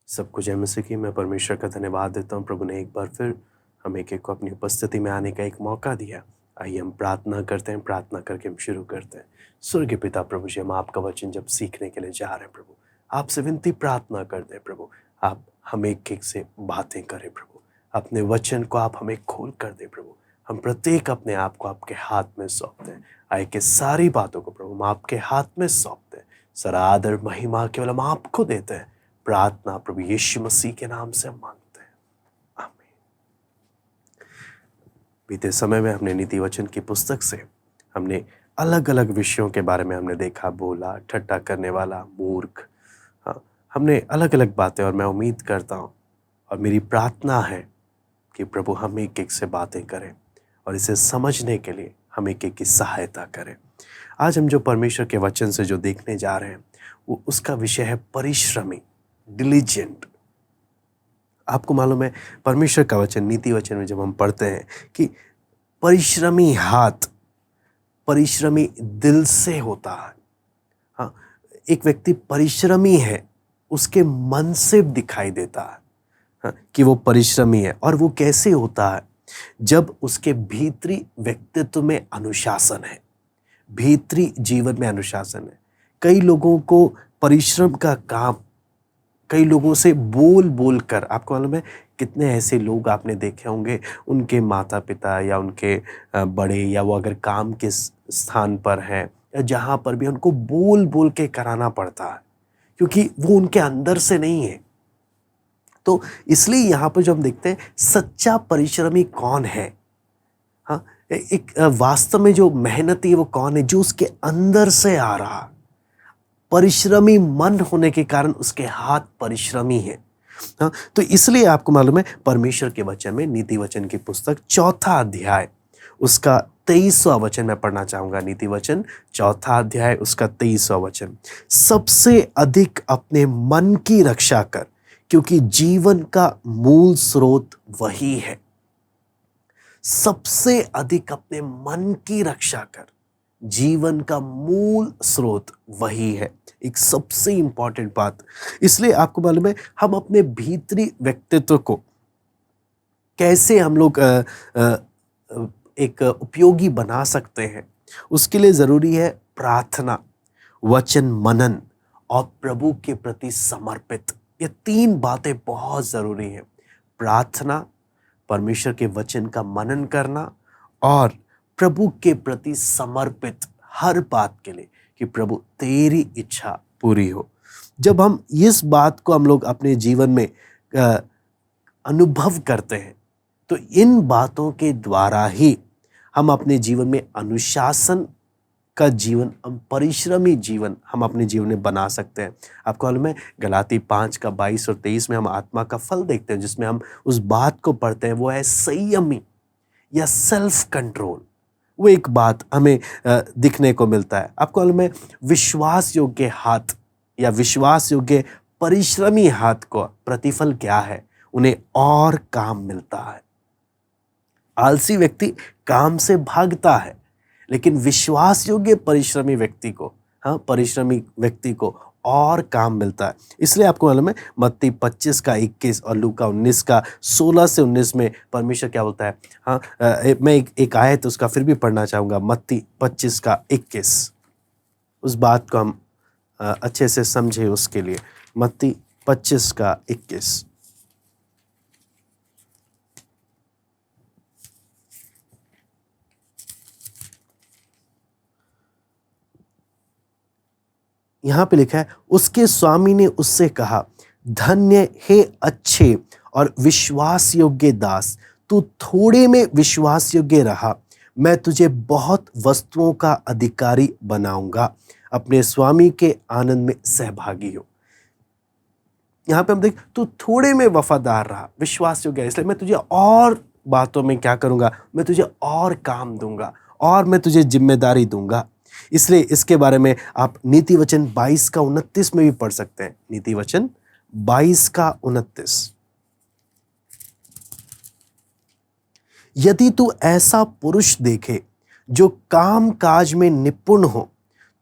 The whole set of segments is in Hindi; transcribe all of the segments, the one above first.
सबको जय मसीह की। मैं परमेश्वर का धन्यवाद देता हूँ। प्रभु ने एक बार फिर हम एक को अपनी उपस्थिति में आने का एक मौका दिया। आइए हम प्रार्थना करते हैं, प्रार्थना करके हम शुरू करते हैं। स्वर्गीय पिता प्रभु जी, हम आपका वचन जब सीखने के लिए जा रहे हैं प्रभु, आपसे विनती प्रार्थना करते हैं प्रभु, आप हम एक से बातें करें प्रभु, अपने वचन को आप हमें खोल कर दे प्रभु। हम प्रत्येक अपने आप को आपके हाथ में सौंपते हैं। आए के सारी बातों को प्रभु हम आपके हाथ में सौंपते हैं। सारा आदर महिमा केवल हम आपको देते हैं। प्रार्थना प्रभु यीशु मसीह के नाम से हम मांगते हैं, आमीन। बीते समय में हमने नीति वचन की पुस्तक से हमने अलग अलग विषयों के बारे में हमने देखा, बोला, ठट्टा करने वाला, मूर्ख, हाँ, हमने अलग अलग बातें। और मैं उम्मीद करता हूँ और मेरी प्रार्थना है कि प्रभु हम एक से बातें करें और इसे समझने के लिए हम एक की सहायता करें। आज हम जो परमेश्वर के वचन से जो देखने जा रहे हैं वो उसका विषय है परिश्रमी, डिलीजेंट। आपको मालूम है परमेश्वर का वचन, नीति वचन में जब हम पढ़ते हैं कि परिश्रमी हाथ परिश्रमी दिल से होता है। हाँ, एक व्यक्ति परिश्रमी है, उसके मन से दिखाई देता है, हाँ, कि वो परिश्रमी है। और वो कैसे होता है? जब उसके भीतरी व्यक्तित्व में अनुशासन है, भीतरी जीवन में अनुशासन है। कई लोगों को परिश्रम का काम कई लोगों से बोल बोल कर, आपको मालूम है कितने ऐसे लोग आपने देखे होंगे, उनके माता पिता या उनके बड़े, या वो अगर काम के स्थान पर हैं या जहाँ पर भी, उनको बोल बोल के कराना पड़ता है क्योंकि वो उनके अंदर से नहीं है। तो इसलिए यहाँ पर जो हम देखते हैं सच्चा परिश्रमी कौन है, हाँ, एक वास्तव में जो मेहनती है वो कौन है? जो उसके अंदर से आ रहा, परिश्रमी मन होने के कारण उसके हाथ परिश्रमी है। हाँ, तो इसलिए आपको मालूम है परमेश्वर के वचन में, नीति वचन की पुस्तक 4 अध्याय उसका 23वां वचन मैं पढ़ना चाहूंगा। नीति वचन 4 अध्याय उसका 23वां वचन। सबसे अधिक अपने मन की रक्षा कर, क्योंकि जीवन का मूल स्रोत वही है। सबसे अधिक अपने मन की रक्षा कर, जीवन का मूल स्रोत वही है। एक सबसे इंपॉर्टेंट बात। इसलिए आपको मालूम है हम अपने भीतरी व्यक्तित्व को कैसे हम लोग एक उपयोगी बना सकते हैं, उसके लिए जरूरी है प्रार्थना, वचन मनन और प्रभु के प्रति समर्पित। ये 3 बातें बहुत जरूरी हैं। प्रार्थना, परमेश्वर के वचन का मनन करना और प्रभु के प्रति समर्पित हर बात के लिए कि प्रभु तेरी इच्छा पूरी हो। जब हम इस बात को हम लोग अपने जीवन में अनुभव करते हैं तो इन बातों के द्वारा ही हम अपने जीवन में अनुशासन का जीवन, परिश्रमी जीवन हम अपने जीवन में बना सकते हैं। आपको मालूम है गलाती 5 का 22 और 23 में हम आत्मा का फल देखते हैं, जिसमें हम उस बात को पढ़ते हैं, वो है संयमी या सेल्फ कंट्रोल। वो एक बात हमें दिखने को मिलता है। आपको मालूम है विश्वास योग्य हाथ या विश्वास योग्य परिश्रमी हाथ को प्रतिफल क्या है? उन्हें और काम मिलता है। आलसी व्यक्ति काम से भागता है, लेकिन विश्वास योग्य परिश्रमी व्यक्ति को, हाँ, परिश्रमी व्यक्ति को और काम मिलता है। इसलिए आपको मालूम है मत्ती 25 का 21 और लूका 19 का 16 से 19 में परमेश्वर क्या बोलता है? हाँ, मैं एक आयत उसका फिर भी पढ़ना चाहूँगा। मत्ती 25 का 21, उस बात को हम अच्छे से समझे उसके लिए। मत्ती 25 का 21। यहाँ पे लिखा है, उसके स्वामी ने उससे कहा, धन्य हे अच्छे और विश्वास योग्य दास, तू थोड़े में विश्वास योग्य रहा, मैं तुझे बहुत वस्तुओं का अधिकारी बनाऊंगा, अपने स्वामी के आनंद में सहभागी हो। यहाँ पे हम देख, तू थोड़े में वफादार रहा, विश्वास योग्य, इसलिए मैं तुझे और बातों में क्या करूंगा? मैं तुझे और काम दूंगा और मैं तुझे जिम्मेदारी दूंगा। इसलिए इसके बारे में आप नीति वचन 22 का 29 में भी पढ़ सकते हैं। नीति वचन 22 का 29। यदि तू ऐसा पुरुष देखे जो काम काज में निपुण हो,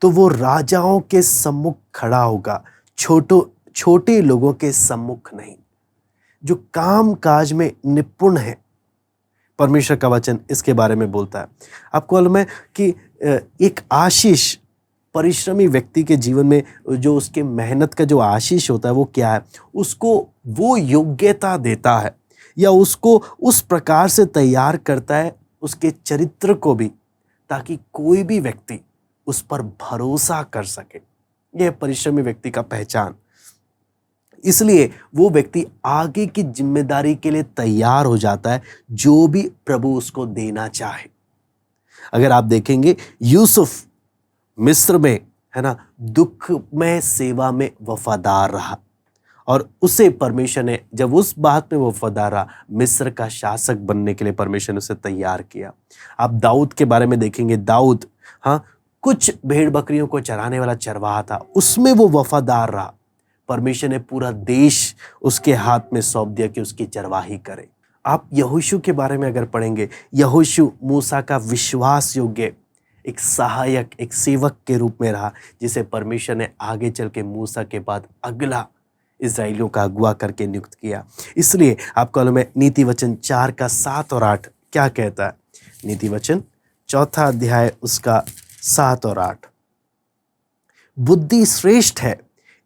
तो वो राजाओं के सम्मुख खड़ा होगा, छोटे लोगों के सम्मुख नहीं, जो काम काज में निपुण है। परमेश्वर का वचन इसके बारे में बोलता है। आपको मालूम है कि एक आशीष परिश्रमी व्यक्ति के जीवन में, जो उसके मेहनत का जो आशीष होता है वो क्या है? उसको वो योग्यता देता है या उसको उस प्रकार से तैयार करता है उसके चरित्र को भी, ताकि कोई भी व्यक्ति उस पर भरोसा कर सके। यह परिश्रमी व्यक्ति का पहचान। इसलिए वो व्यक्ति आगे की जिम्मेदारी के लिए तैयार हो जाता है, जो भी प्रभु उसको देना चाहे। अगर आप देखेंगे, यूसुफ मिस्र में, है ना, दुख में सेवा में वफादार रहा और उसे परमेश्वर ने, जब उस बात में वफादार रहा, मिस्र का शासक बनने के लिए परमेश्वर ने उसे तैयार किया। आप दाऊद के बारे में देखेंगे, दाऊद कुछ भेड़ बकरियों को चराने वाला चरवाहा था, उसमें वो वफादार रहा। परमेश्वर ने पूरा देश उसके हाथ में सौंप दिया कि उसकी चरवाही करे। आप यहोशू के बारे में अगर पढ़ेंगे, यहोशू मूसा का विश्वास योग्य एक सहायक, एक सेवक के रूप में रहा, जिसे परमेश्वर ने आगे चल के मूसा के बाद अगला इस्राएलियों का अगुवा करके नियुक्त किया। इसलिए आपको मालूम है, नीति वचन 4 का 7 और 8 क्या कहता है? नीति वचन 4 अध्याय उसका 7 और 8, बुद्धि श्रेष्ठ है,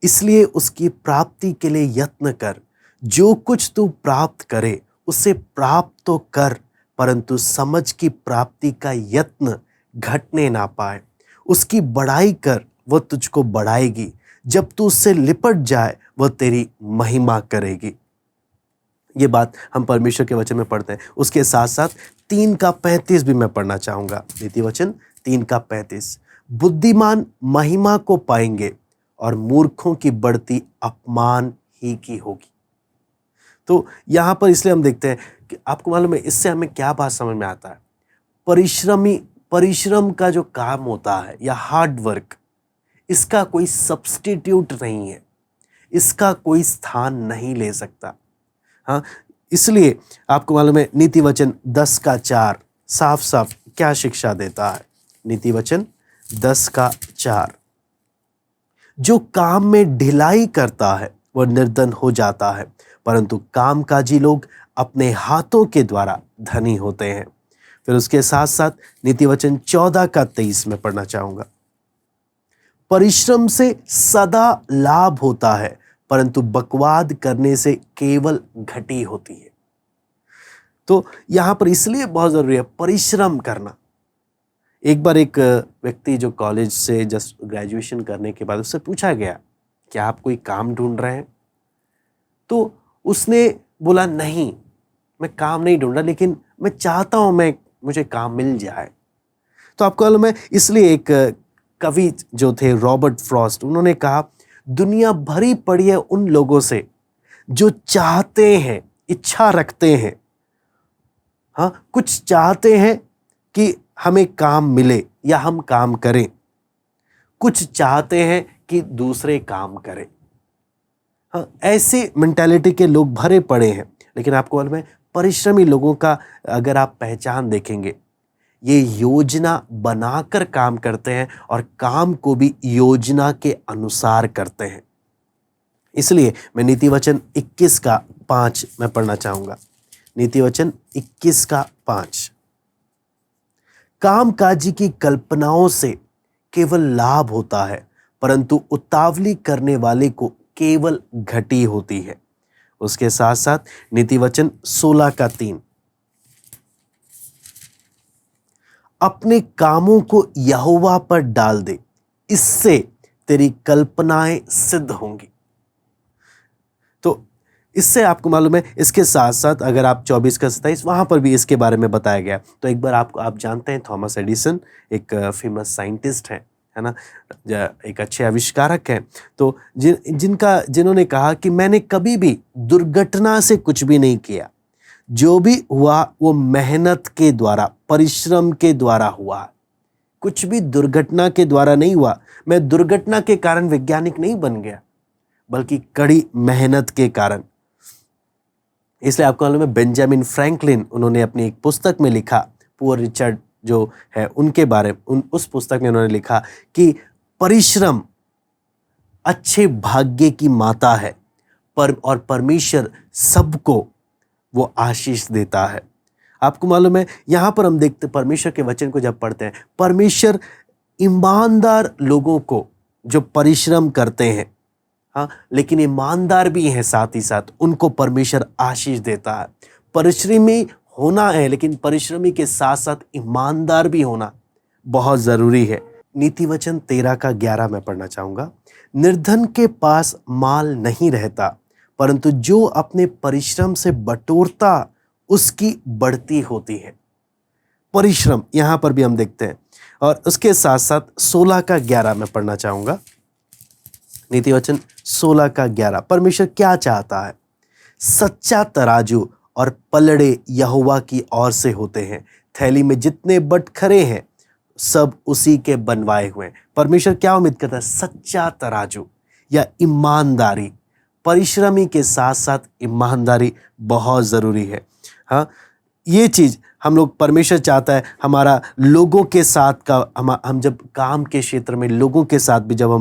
इसलिए उसकी प्राप्ति के लिए यत्न कर। जो कुछ तू प्राप्त करे उसे प्राप्त तो कर, परंतु समझ की प्राप्ति का यत्न घटने ना पाए। उसकी बड़ाई कर, वह तुझको बढ़ाएगी। जब तू उससे लिपट जाए, वह तेरी महिमा करेगी। ये बात हम परमेश्वर के वचन में पढ़ते हैं। उसके साथ साथ 3 का 35 भी मैं पढ़ना चाहूंगा। नीति वचन 3 का 35, बुद्धिमान महिमा को पाएंगे और मूर्खों की बढ़ती अपमान ही की होगी। तो यहां पर इसलिए हम देखते हैं कि आपको मालूम है, इससे हमें क्या बात समझ में आता है? परिश्रम का जो काम होता है या हार्ड वर्क, इसका कोई सब्स्टिट्यूट नहीं है, इसका कोई स्थान नहीं ले सकता। इसलिए आपको मालूम है, नीति वचन 10 का 4 साफ साफ क्या शिक्षा देता है? नीति वचन 10 का 4, जो काम में ढिलाई करता है वह निर्धन हो जाता है, परंतु कामकाजी लोग अपने हाथों के द्वारा धनी होते हैं। फिर उसके साथ साथ नीति वचन 14 का 23 में पढ़ना चाहूंगा, परिश्रम से सदा लाभ होता है, परंतु बकवाद करने से केवल घटी होती है। तो यहां पर इसलिए बहुत जरूरी है परिश्रम करना। एक बार एक व्यक्ति जो कॉलेज से जस्ट ग्रेजुएशन करने के बाद उससे पूछा गया, क्या आप कोई काम ढूंढ रहे हैं? तो उसने बोला, नहीं, मैं काम नहीं ढूंढ रहा, लेकिन मैं चाहता हूं मुझे काम मिल जाए। तो आपको मालूम है, इसलिए एक कवि जो थे रॉबर्ट फ्रॉस्ट, उन्होंने कहा, दुनिया भरी पड़ी है उन लोगों से जो चाहते हैं, इच्छा रखते हैं, कुछ चाहते हैं कि हमें काम मिले या हम काम करें, कुछ चाहते हैं कि दूसरे काम करें। ऐसे मेंटालिटी के लोग भरे पड़े हैं। लेकिन आपको मालूम है, परिश्रमी लोगों का अगर आप पहचान देखेंगे, ये योजना बनाकर काम करते हैं और काम को भी योजना के अनुसार करते हैं। इसलिए मैं नीति वचन 21 का 5 मैं पढ़ना चाहूंगा। नीति वचन 21 का 5, कामकाजी की कल्पनाओं से केवल लाभ होता है, परंतु उतावली करने वाले को केवल घटी होती है। उसके साथ साथ नीति वचन 16 का 3, अपने कामों को यहोवा पर डाल दे, इससे तेरी कल्पनाएं सिद्ध होंगी। तो इससे आपको मालूम है, इसके साथ साथ अगर आप 24 का 27 वहां पर भी इसके बारे में बताया गया। तो एक बार आप जानते हैं, थॉमस एडिसन एक फेमस साइंटिस्ट है ना, एक अच्छे आविष्कारक हैं। तो जिन्होंने कहा कि मैंने कभी भी दुर्घटना से कुछ भी नहीं किया, जो भी हुआ वो मेहनत के द्वारा, परिश्रम के द्वारा हुआ, कुछ भी दुर्घटना के द्वारा नहीं हुआ। मैं दुर्घटना के कारण वैज्ञानिक नहीं बन गया, बल्कि कड़ी मेहनत के कारण। इसलिए आपको मालूम है, बेंजामिन फ्रैंकलिन, उन्होंने अपनी एक पुस्तक में लिखा, पुअर रिचर्ड जो है उनके बारे में, उस पुस्तक में उन्होंने लिखा कि परिश्रम अच्छे भाग्य की माता है, और परमेश्वर सबको वो आशीष देता है। आपको मालूम है, यहाँ पर हम देखते परमेश्वर के वचन को जब पढ़ते हैं, परमेश्वर ईमानदार लोगों को जो परिश्रम करते हैं, हाँ, लेकिन ईमानदार भी हैं साथ ही साथ, उनको परमेश्वर आशीष देता है। परिश्रमी होना है, लेकिन परिश्रमी के साथ साथ ईमानदार भी होना बहुत ज़रूरी है। नीति वचन 13 का 11 मैं पढ़ना चाहूँगा। निर्धन के पास माल नहीं रहता, परंतु जो अपने परिश्रम से बटोरता उसकी बढ़ती होती है। परिश्रम यहाँ पर भी हम देखते हैं। और उसके साथ साथ 16 का 11 मैं पढ़ना चाहूँगा। नीति वचन 16 का 11, परमेश्वर क्या चाहता है? सच्चा तराजू और पलड़े यहोवा की ओर से होते हैं, थैली में जितने बटखरे हैं सब उसी के बनवाए हुए हैं। परमेश्वर क्या उम्मीद करता है? सच्चा तराजू या ईमानदारी। परिश्रमी के साथ साथ ईमानदारी बहुत ज़रूरी है। हाँ, ये चीज़ हम लोग, परमेश्वर चाहता है हमारा लोगों के साथ का, हम जब काम के क्षेत्र में लोगों के साथ भी जब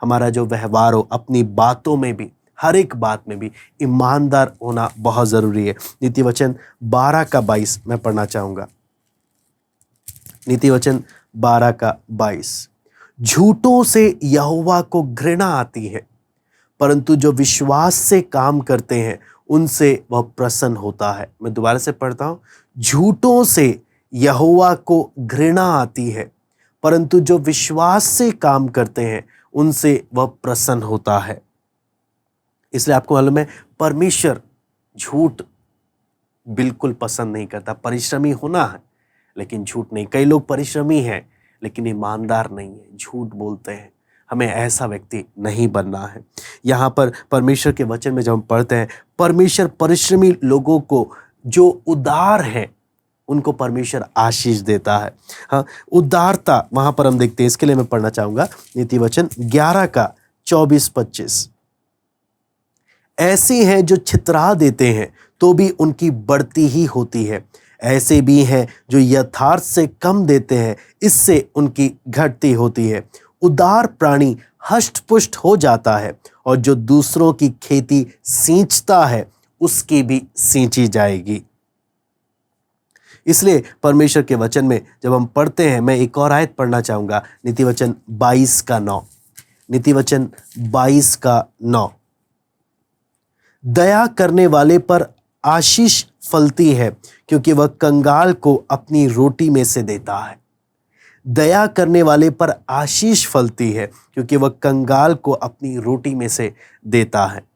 हमारा जो व्यवहार हो, अपनी बातों में भी, हर एक बात में भी ईमानदार होना बहुत ज़रूरी है। नीति वचन 12 का 22 मैं पढ़ना चाहूँगा। नीति वचन 12 का 22, झूठों से यहोवा को घृणा आती है, परंतु जो विश्वास से काम करते हैं उनसे वह प्रसन्न होता है। मैं दोबारा से पढ़ता हूँ। झूठों से यहोवा को घृणा आती है, परंतु जो विश्वास से काम करते हैं उनसे वह प्रसन्न होता है। इसलिए आपको मालूम है, परमेश्वर झूठ बिल्कुल पसंद नहीं करता। परिश्रमी होना है लेकिन झूठ नहीं। कई लोग परिश्रमी हैं लेकिन ईमानदार नहीं है, झूठ बोलते हैं। हमें ऐसा व्यक्ति नहीं बनना है। यहाँ पर परमेश्वर के वचन में जब हम पढ़ते हैं, परमेश्वर परिश्रमी लोगों को जो उदार है उनको परमेश्वर आशीष देता है। हाँ, उदारता वहाँ पर हम देखते हैं। इसके लिए मैं पढ़ना चाहूँगा नीति वचन 11 का 24-25। ऐसे हैं जो छितरा देते हैं तो भी उनकी बढ़ती ही होती है, ऐसे भी हैं जो यथार्थ से कम देते हैं, इससे उनकी घटती होती है। उदार प्राणी हष्ट-पुष्ट हो जाता है, और जो दूसरों की खेती सींचता है उसकी भी सींची जाएगी। इसलिए परमेश्वर के वचन में जब हम पढ़ते हैं, मैं एक और आयत पढ़ना चाहूँगा, नीति वचन 22 का 9। नीति वचन 22 का 9, दया करने वाले पर आशीष फलती है, क्योंकि वह कंगाल को अपनी रोटी में से देता है। दया करने वाले पर आशीष फलती है, क्योंकि वह कंगाल को अपनी रोटी में से देता है।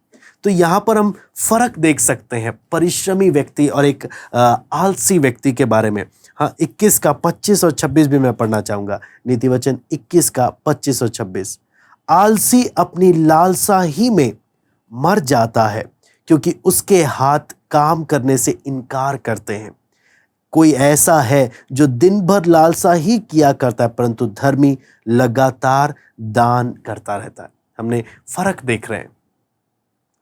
तो यहाँ पर हम फर्क देख सकते हैं परिश्रमी व्यक्ति और एक आलसी व्यक्ति के बारे में। हाँ, 21 का 25 और 26 भी मैं पढ़ना चाहूँगा। नीति वचन 21 का 25 और 26। आलसी अपनी लालसा ही में मर जाता है, क्योंकि उसके हाथ काम करने से इनकार करते हैं। कोई ऐसा है जो दिन भर लालसा ही किया करता है, परंतु धर्मी लगातार दान करता रहता है। हमने फर्क देख रहे हैं।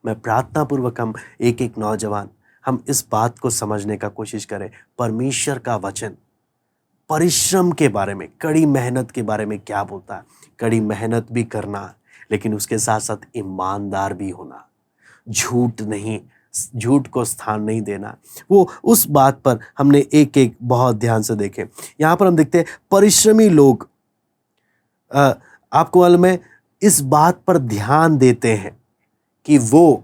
मैं प्रार्थना पूर्वक हम एक एक नौजवान हम इस बात को समझने का कोशिश करें। परमेश्वर का वचन परिश्रम के बारे में, कड़ी मेहनत के बारे में क्या बोलता है? कड़ी मेहनत भी करना, लेकिन उसके साथ साथ ईमानदार भी होना, झूठ नहीं, झूठ को स्थान नहीं देना। वो उस बात पर हमने एक एक बहुत ध्यान से देखें। यहाँ पर हम देखते हैं परिश्रमी लोग आपको मालूम है इस बात पर ध्यान देते हैं कि वो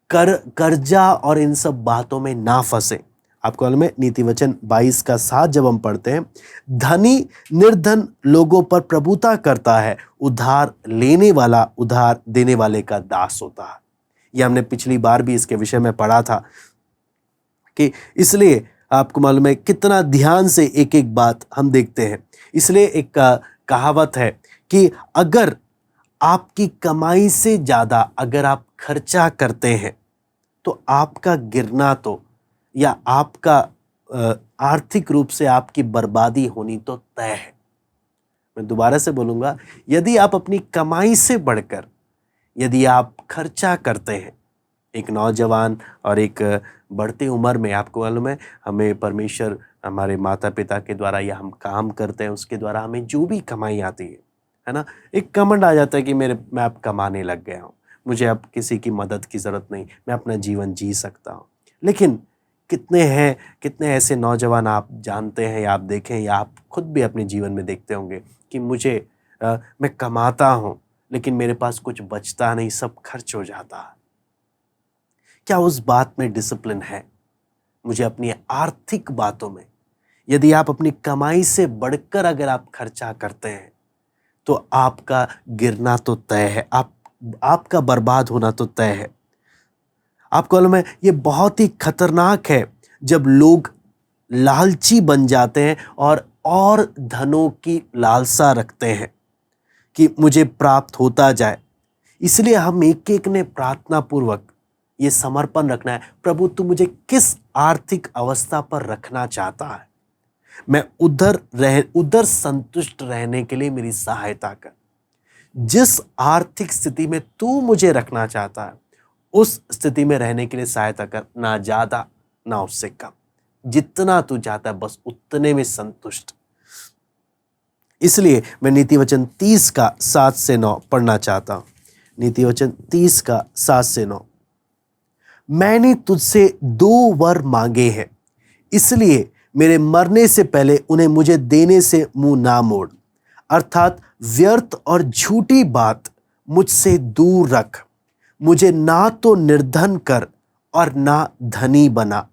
कर्जा और इन सब बातों में ना फंसे। आपको मालूम है नीति वचन 22 का 7 जब हम पढ़ते हैं, धनी निर्धन लोगों पर प्रभुता करता है, उधार लेने वाला उधार देने वाले का दास होता है। ये हमने पिछली बार भी इसके विषय में पढ़ा था कि इसलिए आपको मालूम है कितना ध्यान से एक एक बात हम देखते हैं। इसलिए एक कहावत है कि अगर आपकी कमाई से ज़्यादा अगर आप खर्चा करते हैं तो आपका गिरना तो, या आपका आर्थिक रूप से आपकी बर्बादी होनी तो तय है। मैं दोबारा से बोलूँगा, यदि आप अपनी कमाई से बढ़कर यदि आप खर्चा करते हैं, एक नौजवान और एक बढ़ती उम्र में, आपको मालूम है हमें परमेश्वर हमारे माता पिता के द्वारा या हम काम करते हैं उसके द्वारा हमें जो भी कमाई आती है है ना? एक घमंड आ जाता है कि मैं अब कमाने लग गया हूँ, मुझे अब किसी की मदद की ज़रूरत नहीं, मैं अपना जीवन जी सकता हूँ। लेकिन कितने ऐसे नौजवान आप जानते हैं या आप देखें या आप खुद भी अपने जीवन में देखते होंगे कि मैं कमाता हूँ, लेकिन मेरे पास कुछ बचता नहीं, सब खर्च हो जाता है। क्या उस बात में डिसिप्लिन है? मुझे अपनी आर्थिक बातों में, यदि आप अपनी कमाई से बढ़कर अगर आप खर्चा करते हैं, तो आपका गिरना तो तय है, आपका बर्बाद होना तो तय है। आपको मालूम है, ये बहुत ही खतरनाक है जब लोग लालची बन जाते हैं और धनों की लालसा रखते हैं कि मुझे प्राप्त होता जाए। इसलिए हम एक एक ने प्रार्थना पूर्वक ये समर्पण रखना है, प्रभु तू मुझे किस आर्थिक अवस्था पर रखना चाहता है, मैं उधर संतुष्ट रहने के लिए मेरी सहायता कर। जिस आर्थिक स्थिति में तू मुझे रखना चाहता है, उस स्थिति में रहने के लिए सहायता कर, ना ज्यादा ना उससे कम। जितना तू चाहता है बस उतने में संतुष्ट। इसलिए मैं नीति वचन 30 का 7 से 9 पढ़ना चाहता हूं। नीति वचन 30 का 7 से 9। मैंने तुझसे 2 वर मांगे हैं, इसलिए मेरे मरने से पहले उन्हें मुझे देने से मुंह ना मोड़। अर्थात व्यर्थ और झूठी बात मुझसे दूर रख। मुझे ना तो निर्धन कर और ना धनी बना।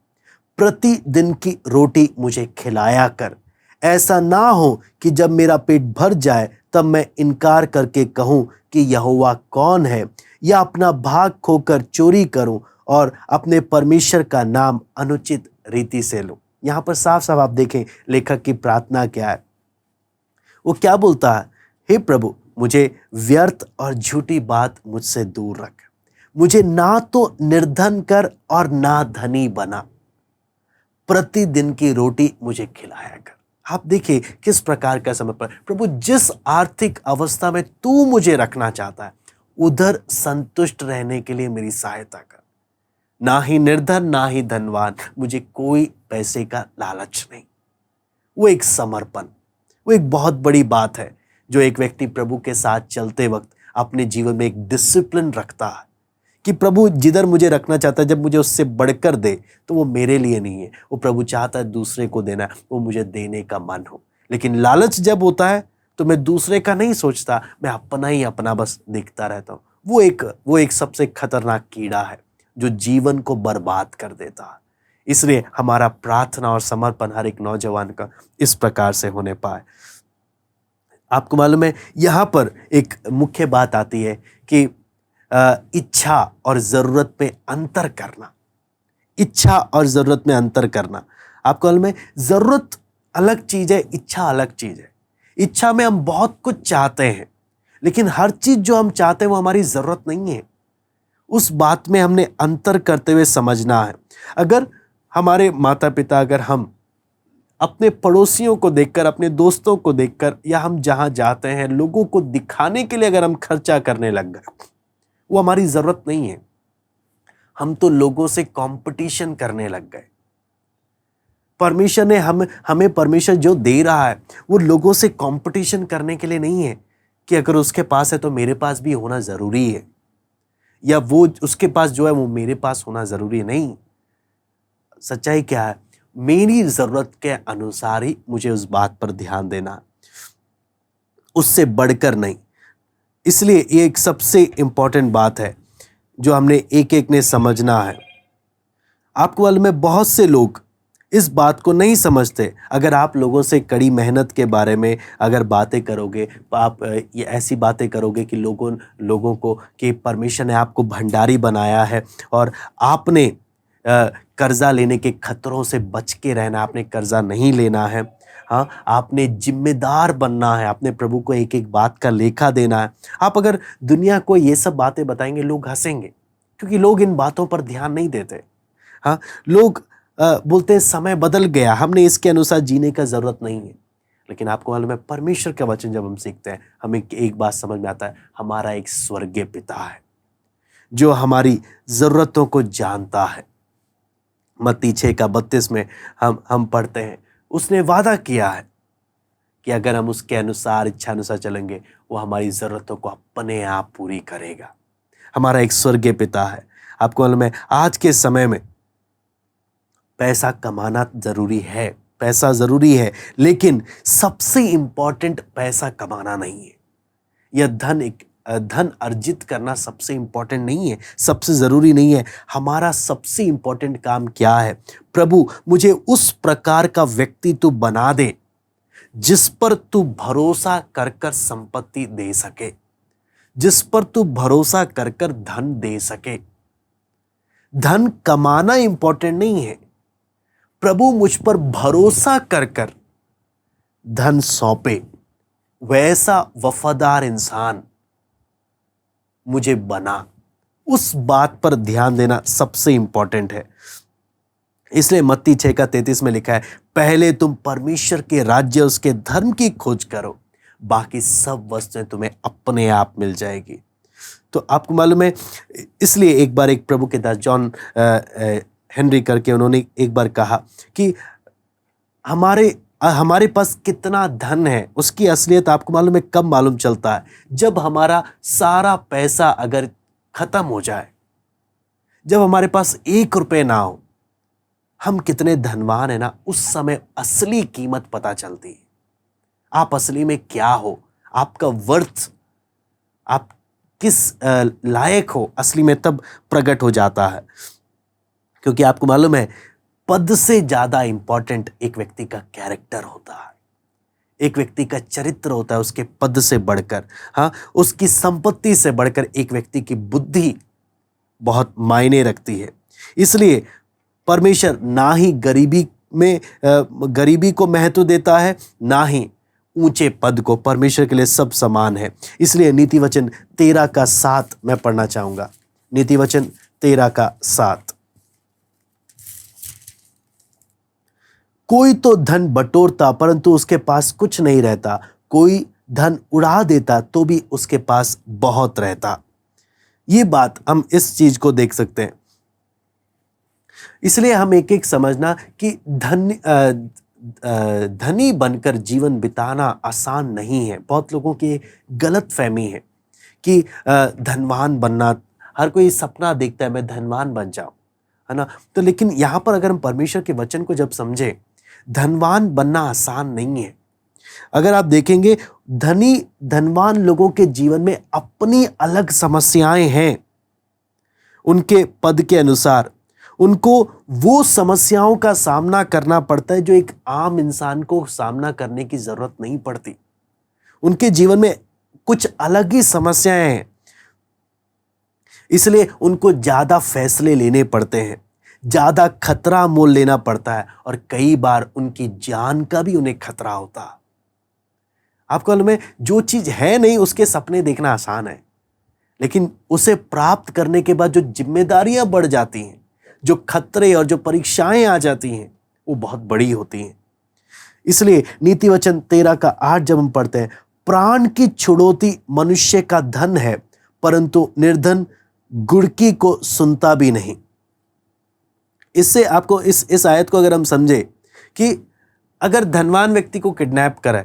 प्रतिदिन की रोटी मुझे खिलाया कर। ऐसा ना हो कि जब मेरा पेट भर जाए तब मैं इनकार करके कहूं कि यहोवा कौन है, या अपना भाग खोकर चोरी करूं और अपने परमेश्वर का नाम अनुचित रीति से लूं। यहां पर साफ साफ आप देखें लेखक की प्रार्थना क्या है। वो क्या बोलता है, हे प्रभु मुझे व्यर्थ और झूठी बात मुझसे दूर रख। मुझे ना तो निर्धन कर और ना धनी बना। प्रतिदिन की रोटी मुझे खिलाया कर। आप देखिए किस प्रकार का समय पर प्रभु जिस आर्थिक अवस्था में तू मुझे रखना चाहता है, उधर संतुष्ट रहने के लिए मेरी सहायता कर। ना ही निर्धन ना ही धनवान, मुझे कोई पैसे का लालच नहीं। वो एक समर्पण, वो एक बहुत बड़ी बात है जो एक व्यक्ति प्रभु के साथ चलते वक्त अपने जीवन में एक डिसिप्लिन रखता है कि प्रभु जिधर मुझे रखना चाहता है, जब मुझे उससे बढ़कर दे तो वो मेरे लिए नहीं है, वो प्रभु चाहता है दूसरे को देना, वो मुझे देने का मन हो। लेकिन लालच जब होता है तो मैं दूसरे का नहीं सोचता, मैं अपना ही अपना बस देखता रहता हूँ। वो एक सबसे खतरनाक कीड़ा है जो जीवन को बर्बाद कर देता है। इसलिए हमारा प्रार्थना और समर्पण हर एक नौजवान का इस प्रकार से होने पाए। आपको मालूम है यहां पर एक मुख्य बात आती है कि इच्छा और जरूरत में अंतर करना। इच्छा और जरूरत में अंतर करना। आपको मालूम है जरूरत अलग चीज है, इच्छा अलग चीज है। इच्छा में हम बहुत कुछ चाहते हैं, लेकिन हर चीज जो हम चाहते हैं वो हमारी जरूरत नहीं है। उस बात में हमने अंतर करते हुए समझना है। अगर हमारे माता पिता, अगर हम अपने पड़ोसियों को देखकर, अपने दोस्तों को देखकर, या हम जहां जाते हैं लोगों को दिखाने के लिए अगर हम खर्चा करने लग गए, वो हमारी जरूरत नहीं है। हम तो लोगों से कंपटीशन करने लग गए। परमेश्वर ने हमें परमेश्वर जो दे रहा है वो लोगों से कंपटीशन करने के लिए नहीं है कि अगर उसके पास है तो मेरे पास भी होना जरूरी है, या वो उसके पास जो है वो मेरे पास होना जरूरी है। नहीं, सच्चाई क्या है, मेरी जरूरत के अनुसार ही मुझे उस बात पर ध्यान देना, उससे बढ़कर नहीं। इसलिए ये एक सबसे इंपॉर्टेंट बात है जो हमने एक एक ने समझना है। आपको मालूम है बहुत से लोग इस बात को नहीं समझते। अगर आप लोगों से कड़ी मेहनत के बारे में अगर बातें करोगे, आप ये ऐसी बातें करोगे कि लोगों को कि परमेश्वर ने आपको भंडारी बनाया है और आपने कर्जा लेने के खतरों से बच के रहना, आपने कर्जा नहीं लेना है। हाँ, आपने जिम्मेदार बनना है, आपने प्रभु को एक एक बात का लेखा देना है। आप अगर दुनिया को ये सब बातें बताएंगे, लोग हंसेंगे, क्योंकि लोग इन बातों पर ध्यान नहीं देते। हाँ, लोग बोलते हैं समय बदल गया, हमने इसके अनुसार जीने का जरूरत नहीं है। लेकिन आपको मालूम है परमेश्वर का वचन जब हम सीखते हैं, हमें एक बात समझ में आता है, हमारा एक स्वर्गीय पिता है जो हमारी जरूरतों को जानता है। मत्ती 6 का 32 में हम पढ़ते हैं, उसने वादा किया है कि अगर हम उसके अनुसार, इच्छा अनुसार चलेंगे, वो हमारी ज़रूरतों को अपने आप पूरी करेगा। हमारा एक स्वर्गीय पिता है। आपको मालूम है, आज के समय में पैसा कमाना ज़रूरी है, पैसा ज़रूरी है, लेकिन सबसे इम्पॉर्टेंट पैसा कमाना नहीं है। यह धन अर्जित करना सबसे इम्पॉर्टेंट नहीं है, सबसे ज़रूरी नहीं है। हमारा सबसे इम्पॉर्टेंट काम क्या है? प्रभु, मुझे उस प्रकार का व्यक्ति तू बना दे जिस पर तू भरोसा कर कर संपत्ति दे सके, जिस पर तू भरोसा कर कर धन दे सके। धन कमाना इंपॉर्टेंट नहीं है। प्रभु, मुझ पर भरोसा कर कर धन सौंपे, वैसा वफादार इंसान मुझे बना। उस बात पर ध्यान देना सबसे इंपॉर्टेंट है। इसलिए मत्ती 6:33 में लिखा है, पहले तुम परमेश्वर के राज्य, उसके धर्म की खोज करो, बाकी सब वस्तुएं तुम्हें अपने आप मिल जाएगी। तो आपको मालूम है, इसलिए एक बार एक प्रभु के दास जॉन हेनरी करके, उन्होंने एक बार कहा कि हमारे पास कितना धन है, उसकी असलियत आपको मालूम है कब मालूम चलता है? जब हमारा सारा पैसा अगर खत्म हो जाए, जब हमारे पास 1 रुपये ना हो, हम कितने धनवान है ना, उस समय असली कीमत पता चलती है। आप असली में क्या हो, आपका वर्थ, आप किस लायक हो, असली में तब प्रकट हो जाता है। क्योंकि आपको मालूम है, पद से ज्यादा इंपॉर्टेंट एक व्यक्ति का कैरेक्टर होता है, एक व्यक्ति का चरित्र होता है, उसके पद से बढ़कर, हाँ, उसकी संपत्ति से बढ़कर एक व्यक्ति की बुद्धि बहुत मायने रखती है। इसलिए परमेश्वर ना ही गरीबी को महत्व देता है, ना ही ऊंचे पद को। परमेश्वर के लिए सब समान है। इसलिए नीति वचन 13:7 मैं पढ़ना चाहूंगा। नीति वचन 13:7, कोई तो धन बटोरता परंतु उसके पास कुछ नहीं रहता, कोई धन उड़ा देता तो भी उसके पास बहुत रहता। ये बात हम इस चीज को देख सकते हैं। इसलिए हम एक एक समझना कि धनी बनकर जीवन बिताना आसान नहीं है। बहुत लोगों की गलत फहमी है कि धनवान बनना, हर कोई सपना देखता है मैं धनवान बन जाऊं, है ना। तो लेकिन यहाँ पर अगर हम परमेश्वर के वचन को जब समझे, धनवान बनना आसान नहीं है। अगर आप देखेंगे, धनवान लोगों के जीवन में अपनी अलग समस्याएं हैं। उनके पद के अनुसार उनको वो समस्याओं का सामना करना पड़ता है जो एक आम इंसान को सामना करने की जरूरत नहीं पड़ती। उनके जीवन में कुछ अलग ही समस्याएं हैं, इसलिए उनको ज्यादा फैसले लेने पड़ते हैं, ज्यादा खतरा मोल लेना पड़ता है, और कई बार उनकी जान का भी उन्हें खतरा होता है। आपको मालूम है, जो चीज है नहीं उसके सपने देखना आसान है, लेकिन उसे प्राप्त करने के बाद जो जिम्मेदारियां बढ़ जाती हैं, जो खतरे और जो परीक्षाएं आ जाती हैं, वो बहुत बड़ी होती हैं। इसलिए नीति वचन 13:8 जब हम पढ़ते हैं, प्राण की छुड़ौती मनुष्य का धन है, परंतु निर्धन गुड़की को सुनता भी नहीं। इससे आपको इस आयत को अगर हम समझे कि अगर धनवान व्यक्ति को किडनैप करे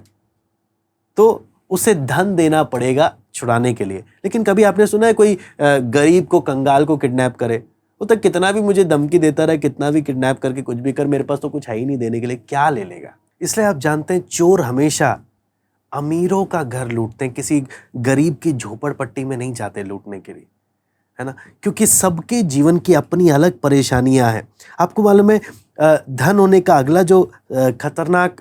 तो उसे धन देना पड़ेगा छुड़ाने के लिए। लेकिन कभी आपने सुना है कोई गरीब को, कंगाल को किडनैप करे? वो तो कितना भी मुझे धमकी देता रहे, कितना भी किडनैप करके कुछ भी कर, मेरे पास तो कुछ है ही नहीं देने के लिए, क्या ले लेगा? इसलिए आप जानते हैं, चोर हमेशा अमीरों का घर लूटते हैं, किसी गरीब की झोपड़पट्टी में नहीं जाते लूटने के लिए, है ना। क्योंकि सबके जीवन की अपनी अलग परेशानियां हैं। आपको मालूम है, धन होने का अगला जो खतरनाक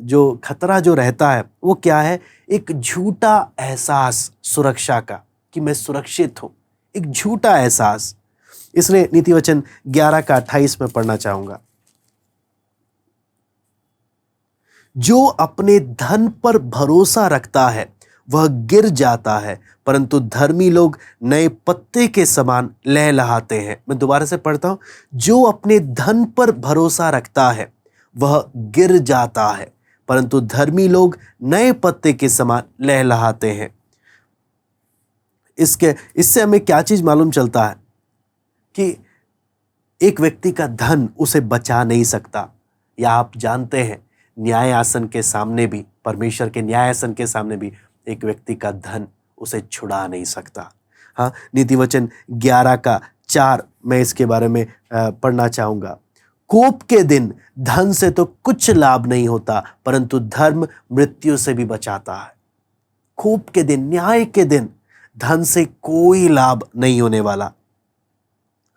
जो खतरा जो रहता है वो क्या है? एक झूठा एहसास सुरक्षा का, कि मैं सुरक्षित हूं, एक झूठा एहसास। इसलिए नीति वचन 11:28 में पढ़ना चाहूंगा, जो अपने धन पर भरोसा रखता है वह गिर जाता है, परंतु धर्मी लोग नए पत्ते के समान लहलहाते हैं। मैं दोबारा से पढ़ता हूं, जो अपने धन पर भरोसा रखता है वह गिर जाता है, परंतु धर्मी लोग नए पत्ते के समान लहलहाते हैं। इससे हमें क्या चीज मालूम चलता है? कि एक व्यक्ति का धन उसे बचा नहीं सकता। या आप जानते हैं, न्याय आसन के सामने भी, परमेश्वर के न्याय आसन के सामने भी एक व्यक्ति का धन उसे छुड़ा नहीं सकता। हाँ, नीति वचन 11:4 मैं इसके बारे में पढ़ना चाहूंगा। कोप के दिन धन से तो कुछ लाभ नहीं होता, परंतु धर्म मृत्यु से भी बचाता है। कोप के दिन, न्याय के दिन धन से कोई लाभ नहीं होने वाला।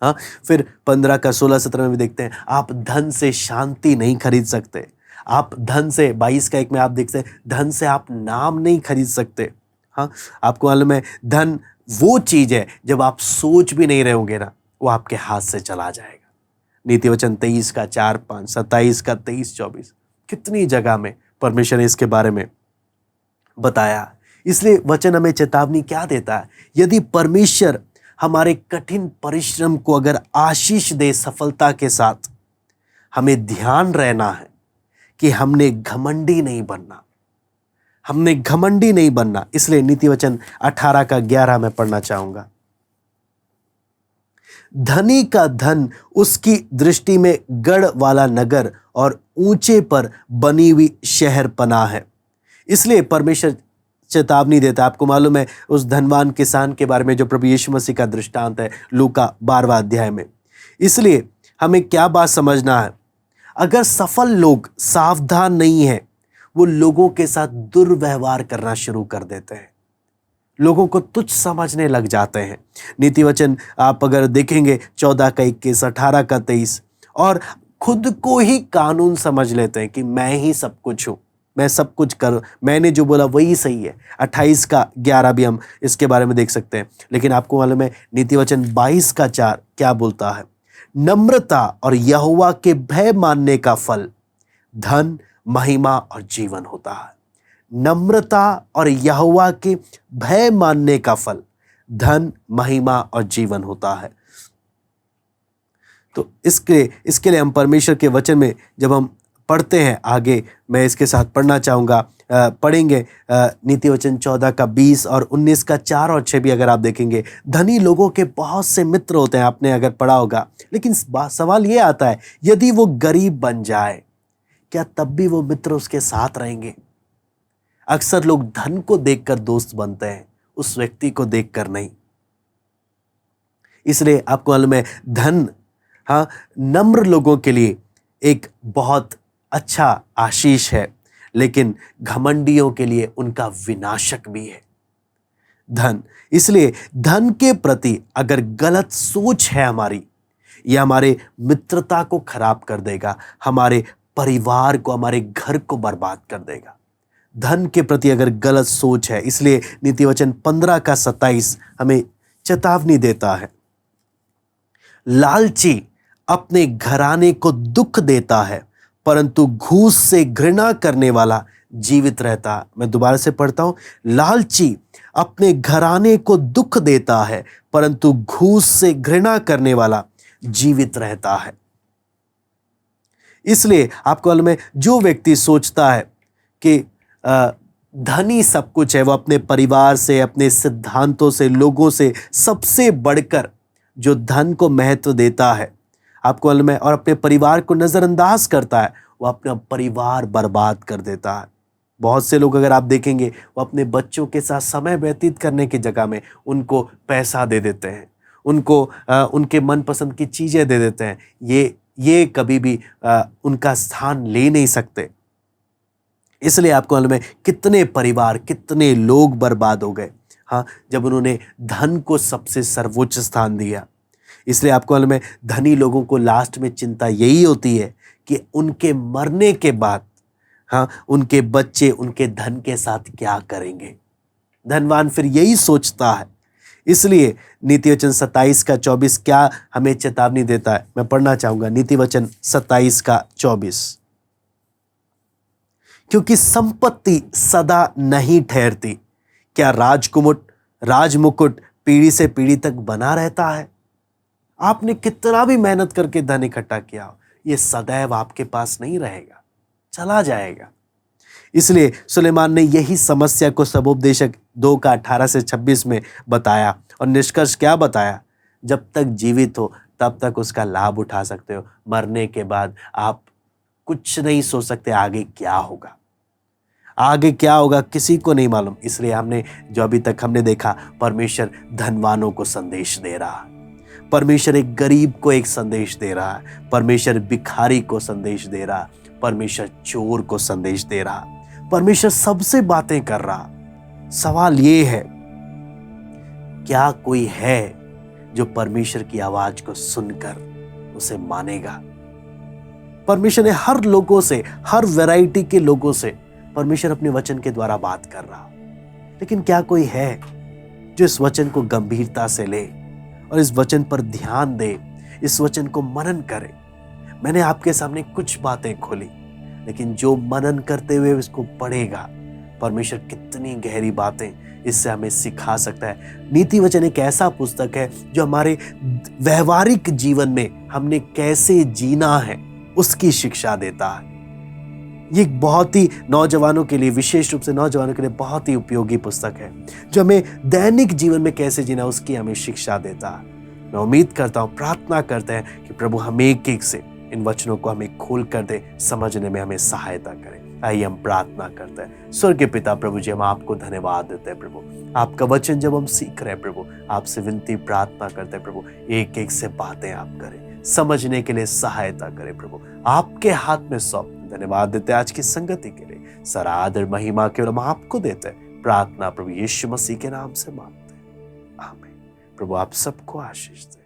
हाँ, फिर 15 का 16-17 में भी देखते हैं, आप धन से शांति नहीं खरीद सकते। आप धन से, 22 का 1 में आप देखते हैं, धन से आप नाम नहीं खरीद सकते। हाँ, आपको मालूम है धन वो चीज है जब आप सोच भी नहीं रहे होंगे ना, वो आपके हाथ से चला जाएगा। नीति वचन 23 का 4-5, 27 का 23-24, कितनी जगह में परमेश्वर ने इसके बारे में बताया। इसलिए वचन हमें चेतावनी क्या देता है? यदि परमेश्वर हमारे कठिन परिश्रम को अगर आशीष दे सफलता के साथ, हमें ध्यान रहना है कि हमने घमंडी नहीं बनना, हमने घमंडी नहीं बनना। इसलिए नीति वचन 18 का 11 में पढ़ना चाहूंगा। धनी का धन उसकी दृष्टि में गढ़ वाला नगर और ऊंचे पर बनी हुई शहर पनाह है। इसलिए परमेश्वर चेतावनी देता है। आपको मालूम है उस धनवान किसान के बारे में जो प्रभु यीशु मसीह का दृष्टांत है लूका 12वां अध्याय में। इसलिए हमें क्या बात समझना है? अगर सफल लोग सावधान नहीं हैं, वो लोगों के साथ दुर्व्यवहार करना शुरू कर देते हैं, लोगों को तुच्छ समझने लग जाते हैं। नीति वचन आप अगर देखेंगे 14 का 21, 18 का 23, और खुद को ही कानून समझ लेते हैं कि मैं ही सब कुछ हूं, मैं सब कुछ कर, मैंने जो बोला वही सही है। 28 का 11 भी हम इसके बारे में देख सकते हैं। लेकिन आपको मालूम है नीति वचन 22 का 4 क्या बोलता है? नम्रता और यहोवा के भय मानने का फल धन, महिमा और जीवन होता है। नम्रता और यहोवा के भय मानने का फल धन, महिमा और जीवन होता है। तो इसके लिए हम परमेश्वर के वचन में जब हम पढ़ते हैं, आगे मैं इसके साथ पढ़ना चाहूँगा, पढ़ेंगे नीति वचन 14 का 20 और 19 का 4 और 6 भी अगर आप देखेंगे। धनी लोगों के बहुत से मित्र होते हैं, आपने अगर पढ़ा होगा। लेकिन सवाल ये आता है, यदि वो गरीब बन जाए, क्या तब भी वो मित्र उसके साथ रहेंगे? अक्सर लोग धन को देखकर दोस्त बनते हैं, उस व्यक्ति को देखकर नहीं। इसलिए आपको मालूम है धन, हाँ, नम्र लोगों के लिए एक बहुत अच्छा आशीष है, लेकिन घमंडियों के लिए उनका विनाशक भी है धन। इसलिए धन के प्रति अगर गलत सोच है हमारी, यह हमारे मित्रता को खराब कर देगा, हमारे परिवार को, हमारे घर को बर्बाद कर देगा। धन के प्रति अगर गलत सोच है, इसलिए नीति वचन 15 का 27 हमें चेतावनी देता है। लालची अपने घराने को दुख देता है, परंतु घूस से घृणा करने वाला जीवित रहता है। मैं दोबारा से पढ़ता हूं, लालची अपने घराने को दुख देता है, परंतु घूस से घृणा करने वाला जीवित रहता है। इसलिए आपको मालूम है जो व्यक्ति सोचता है कि धनी सब कुछ है, वो अपने परिवार से, अपने सिद्धांतों से, लोगों से सबसे बढ़कर जो धन को महत्व देता है, आपको मालूम है, और अपने परिवार को नजरअंदाज करता है, वो अपना परिवार बर्बाद कर देता है। बहुत से लोग अगर आप देखेंगे, वो अपने बच्चों के साथ समय व्यतीत करने की जगह में उनको पैसा दे देते हैं, उनको उनके मनपसंद की चीजें दे देते हैं। ये कभी भी उनका स्थान ले नहीं सकते। इसलिए आपको मालूम है कितने परिवार, कितने लोग बर्बाद हो गए, हाँ, जब उन्होंने धन को सबसे सर्वोच्च स्थान दिया। इसलिए आपको मालूम है धनी लोगों को लास्ट में चिंता यही होती है कि उनके मरने के बाद, हाँ, उनके बच्चे उनके धन के साथ क्या करेंगे। धनवान फिर यही सोचता है। इसलिए नीति वचन 27 का 24 क्या हमें चेतावनी देता है? मैं पढ़ना चाहूंगा नीति वचन 27 का 24। क्योंकि संपत्ति सदा नहीं ठहरती, क्या राजमुकुट पीढ़ी से पीढ़ी तक बना रहता है? आपने कितना भी मेहनत करके धन इकट्ठा किया हो, यह सदैव आपके पास नहीं रहेगा, चला जाएगा। इसलिए सुलेमान ने यही समस्या को सबोपदेशक 2 का 18 से 26 में बताया, और निष्कर्ष क्या बताया? जब तक जीवित हो तब तक उसका लाभ उठा सकते हो, मरने के बाद आप कुछ नहीं सोच सकते आगे क्या होगा। आगे क्या होगा किसी को नहीं मालूम। इसलिए हमने जो अभी तक हमने देखा, परमेश्वर धनवानों को संदेश दे रहा है, परमेश्वर एक गरीब को एक संदेश दे रहा है, परमेश्वर भिखारी को संदेश दे रहा है, परमेश्वर चोर को संदेश दे रहा, परमेश्वर सबसे बातें कर रहा। सवाल ये है, क्या कोई है जो परमेश्वर की आवाज को सुनकर उसे मानेगा? परमेश्वर ने हर लोगों से, हर वैरायटी के लोगों से परमेश्वर अपने वचन के द्वारा बात कर रहा, लेकिन क्या कोई है जो इस वचन को गंभीरता से ले और इस वचन पर ध्यान दे, इस वचन को मनन करे? मैंने आपके सामने कुछ बातें खोली, लेकिन जो मनन करते हुए इसको पढ़ेगा, परमेश्वर कितनी गहरी बातें इससे हमें सिखा सकता है। नीति वचन एक ऐसा पुस्तक है जो हमारे व्यवहारिक जीवन में हमने कैसे जीना है उसकी शिक्षा देता है। ये एक बहुत ही नौजवानों के लिए, विशेष रूप से नौजवानों के लिए बहुत ही उपयोगी पुस्तक है, जो हमें दैनिक जीवन में कैसे जीना उसकी हमें शिक्षा देता है। मैं उम्मीद करता हूँ, प्रार्थना करते हैं कि प्रभु हम एक एक से इन वचनों को हमें खोल कर दे, समझने में हमें सहायता करें। आइए हम प्रार्थना करते हैं। स्वर्गीय पिता प्रभु जी, हम आपको धन्यवाद देते हैं प्रभु, आपका वचन जब हम सीख रहे हैं प्रभु, आपसे विनती प्रार्थना करते हैं प्रभु, एक एक से बातें आप करें, समझने के लिए सहायता करें प्रभु, आपके हाथ में सौंप। धन्यवाद देते हैं आज की संगति के लिए, सारा आदर महिमा केवल हम आपको देते हैं। प्रार्थना प्रभु यीशु मसीह के नाम से मांगते हैं, आमीन। प्रभु आप सबको आशीष दे।